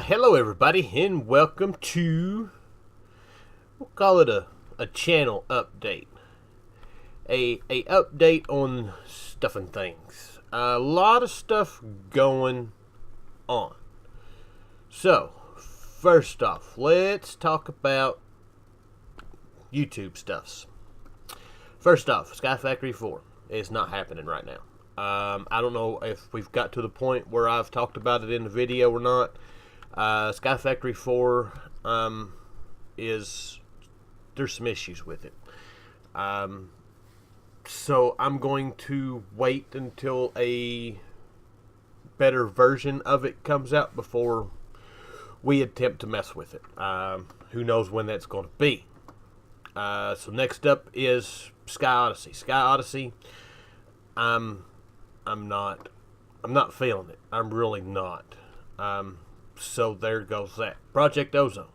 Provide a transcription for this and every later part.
Hello everybody, and welcome to, we'll call it a channel update. A update on stuff and things. A lot of stuff going on. So, first off, let's talk about YouTube stuffs. First off, Sky Factory 4 is not happening right now. I don't know if we've got to the point where I've talked about it in the video or not. Sky Factory 4 there's some issues with it. So I'm going to wait until a better version of it comes out before we attempt to mess with it. Who knows when that's going to be. So next up is Sky Odyssey. Sky Odyssey, I'm not feeling it. I'm really not. So there goes that. Project Ozone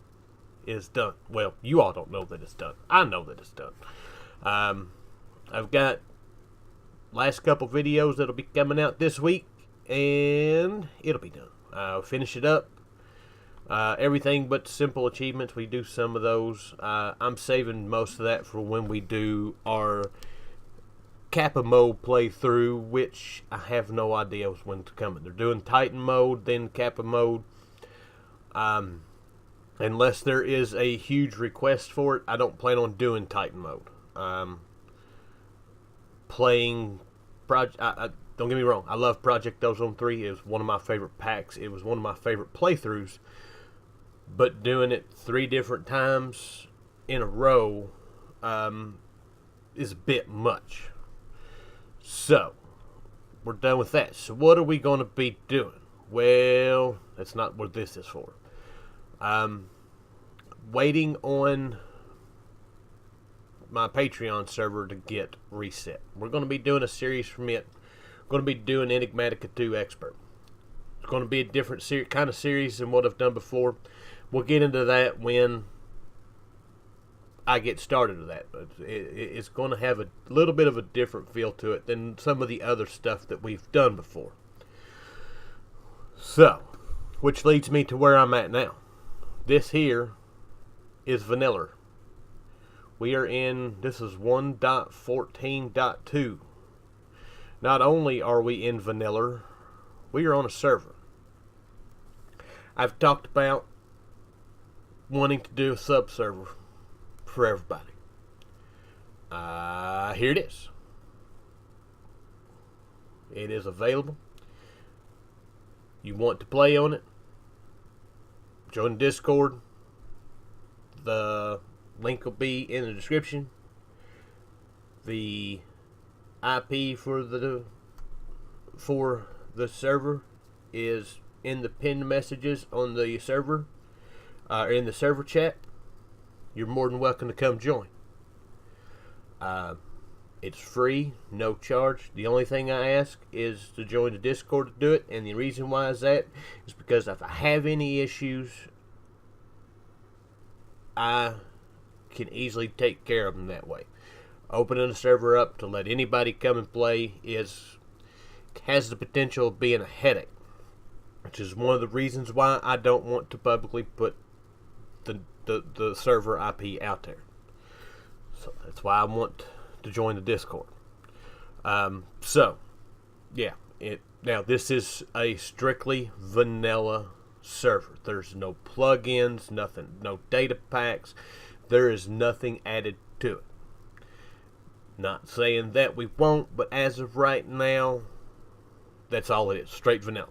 is done. Well, you all don't know that it's done. I know that it's done. I've got last couple videos that'll be coming out this week, and it'll be done. I'll finish it up. Everything but simple achievements. We do some of those. I'm saving most of that for when we do our Kappa mode playthrough, which I have no idea when it's coming. They're doing Titan mode, then Kappa mode. Unless there is a huge request for it, I don't plan on doing Titan mode. Don't get me wrong, I love Project Ozone 3. It was one of my favorite packs. It was one of my favorite playthroughs. But doing it 3 different times in a row is a bit much. So, we're done with that. So what are we going to be doing? Well, that's not what this is for. Waiting on my Patreon server to get reset. We're going to be doing a series from it. We're going to be doing Enigmatica 2 Expert. It's going to be a different kind of series than what I've done before. We'll get into that when I get started with that. But it's going to have a little bit of a different feel to it than some of the other stuff that we've done before. So, which leads me to where I'm at now. This here is vanilla. We are in, this is 1.14.2. Not only are we in vanilla, we are on a server. I've talked about wanting to do a sub server for everybody. Here it is. It is available. You want to play on it? Join Discord. The link will be in the description. The IP for the server is in the pinned messages on the server, in the server chat. You're more than welcome to come join. It's free, no charge. The only thing I ask is to join the Discord to do it, and the reason why is because if I have any issues, I can easily take care of them that way. Opening a server up to let anybody come and play has the potential of being a headache, which is one of the reasons why I don't want to publicly put the server IP out there. So that's why I want to join the Discord. So yeah, now this is a strictly vanilla server. There's no plugins, nothing, no data packs. There is nothing added to it. Not saying that we won't, but as of right now, that's all it is. Straight vanilla.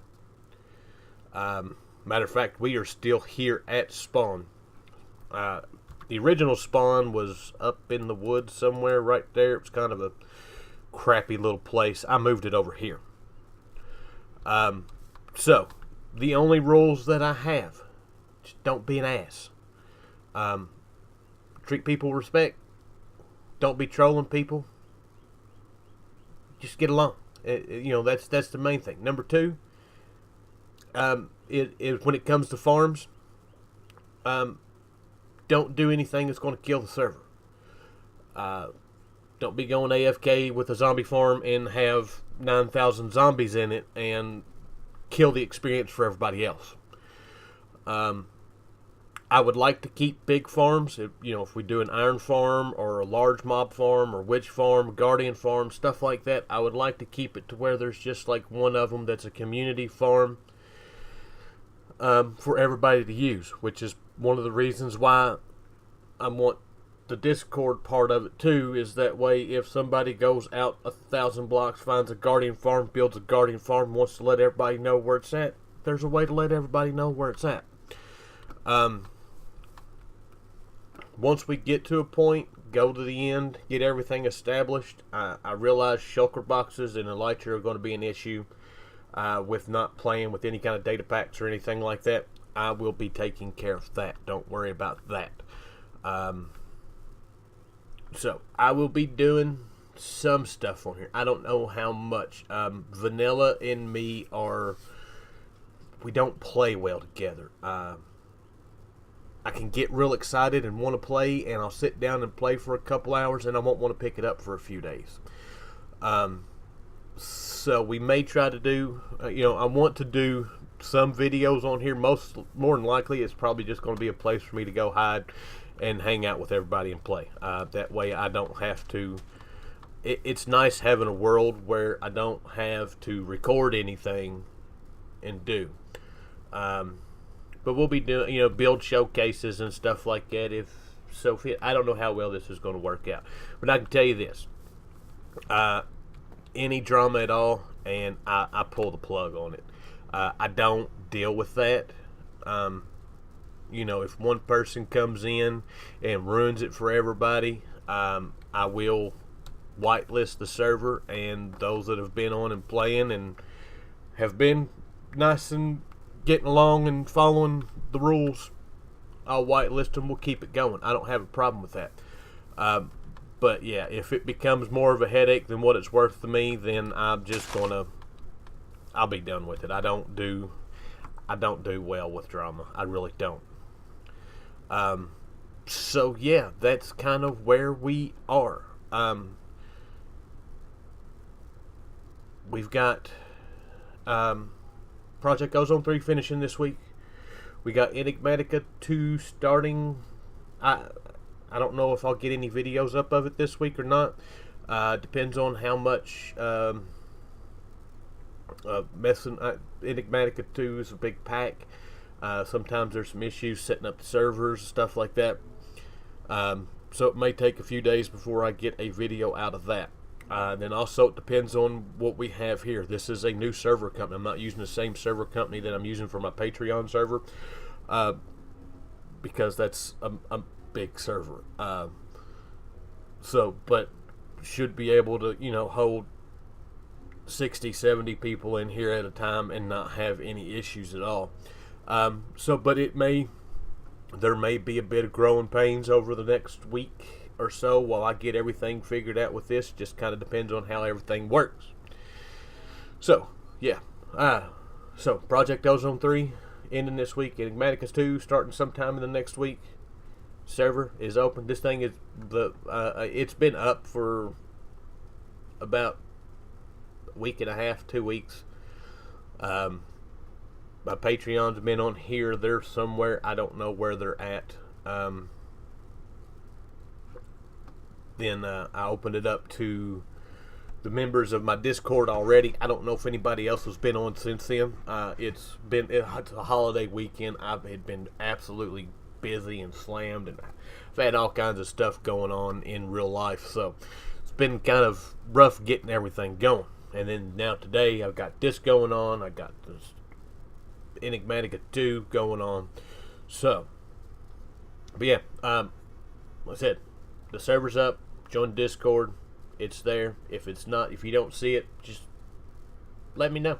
Matter of fact, we are still here at spawn. The original spawn was up in the woods somewhere right there. It was kind of a crappy little place. I moved it over here. So, the only rules that I have, just don't be an ass. Treat people with respect. Don't be trolling people. Just get along. That's the main thing. Number 2, when it comes to farms, don't do anything that's going to kill the server. Don't be going AFK with a zombie farm and have 9,000 zombies in it and kill the experience for everybody else. I would like to keep big farms. If we do an iron farm or a large mob farm or witch farm, guardian farm, stuff like that, I would like to keep it to where there's just like one of them that's a community farm for everybody to use, which is one of the reasons why I want the Discord part of it too, is that way if somebody goes out 1,000 blocks, finds a guardian farm, builds a guardian farm, wants to let everybody know where it's at, there's a way to let everybody know where it's at. Once we get to a point, go to the end, get everything established, I realize shulker boxes and elytra are going to be an issue with not playing with any kind of data packs or anything like that. I will be taking care of that. Don't worry about that. So, I will be doing some stuff on here. I don't know how much. Vanilla and me we don't play well together. I can get real excited and want to play, and I'll sit down and play for a couple hours, and I won't want to pick it up for a few days. So we may try to do, I want to do some videos on here. More than likely, it's probably just going to be a place for me to go hide and hang out with everybody and play. That way I don't have to. It's nice having a world where I don't have to record anything and do. But we'll be doing, build showcases and stuff like that. I don't know how well this is going to work out, but I can tell you this: any drama at all, and I pull the plug on it. I don't deal with that. If one person comes in and ruins it for everybody, I will whitelist the server, and those that have been on and playing and have been nice and getting along and following the rules, I'll whitelist them. We'll keep it going. I don't have a problem with that. But yeah, if it becomes more of a headache than what it's worth to me, then I'll be done with it. I don't do well with drama. I really don't. So yeah, that's kind of where we are. We've got Project Ozone 3 finishing this week. We got Enigmatica 2 starting. I don't know if I'll get any videos up of it this week or not. Depends on how much Enigmatica 2 is a big pack. Sometimes there's some issues setting up the servers, stuff like that. So it may take a few days before I get a video out of that. Then also it depends on what we have here. This is a new server company. I'm not using the same server company that I'm using for my Patreon server, because that's a big server. But should be able to, hold 60, 70 people in here at a time and not have any issues at all. But there may be a bit of growing pains over the next week or so while I get everything figured out with this. Just kind of depends on how everything works. So yeah, Project Ozone 3 ending this week. Enigmatica 2 starting sometime in the next week. Server is open. This thing is it's been up for about a week and a half, 2 weeks. My Patreons have been on here. They're somewhere. I don't know where they're at. Then I opened it up to the members of my Discord already. I don't know if anybody else has been on since then. It's a holiday weekend. I've been absolutely busy and slammed, and I've had all kinds of stuff going on in real life. So it's been kind of rough getting everything going. And then now today I've got this going on. I got this Enigmatica 2 going on. So, but yeah, like I said, the server's up. Join Discord. It's there. If you don't see it, just let me know.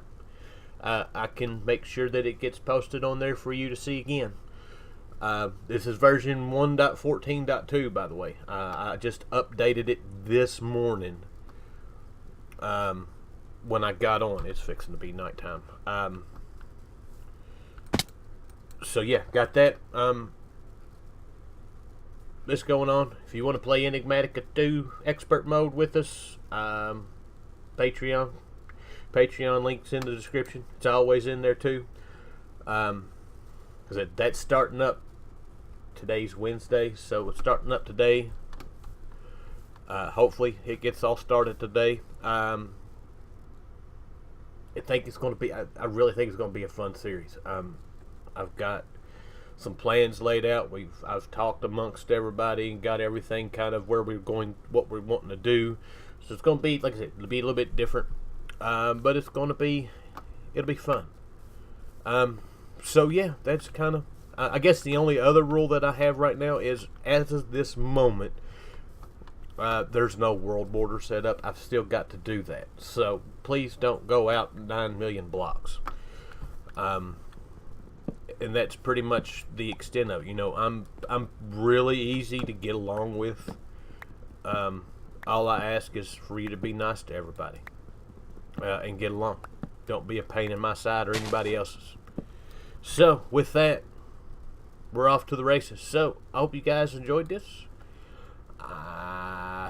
I can make sure that it gets posted on there for you to see again. This is version 1.14.2, by the way. I just updated it this morning when I got on. It's fixing to be nighttime. So yeah, got that. This going on. If you want to play Enigmatica 2 expert mode with us, Patreon links in the description. It's always in there too. because that's starting up. Today's Wednesday, so it's starting up today. Hopefully, it gets all started today. I think it's going to be. I really think it's going to be a fun series. I've got some plans laid out. I've talked amongst everybody and got everything kind of where we're going, what we're wanting to do. So it's going to be, like I said, it'll be a little bit different, but it'll be fun. So yeah, that's kind of. I guess the only other rule that I have right now is, as of this moment, there's no world border set up. I've still got to do that. So please don't go out 9 million blocks. And that's pretty much the extent of it. I'm really easy to get along with. All I ask is for you to be nice to everybody and get along. Don't be a pain in my side or anybody else's. So with that, we're off to the races. So I hope you guys enjoyed this.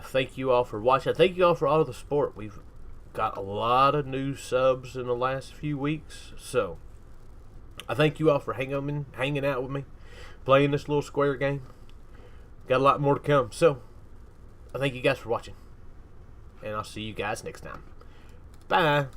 Thank you all for watching. Thank you all for all of the support. We've got a lot of new subs in the last few weeks. So I thank you all for hanging out with me, playing this little square game. Got a lot more to come. So I thank you guys for watching. And I'll see you guys next time. Bye.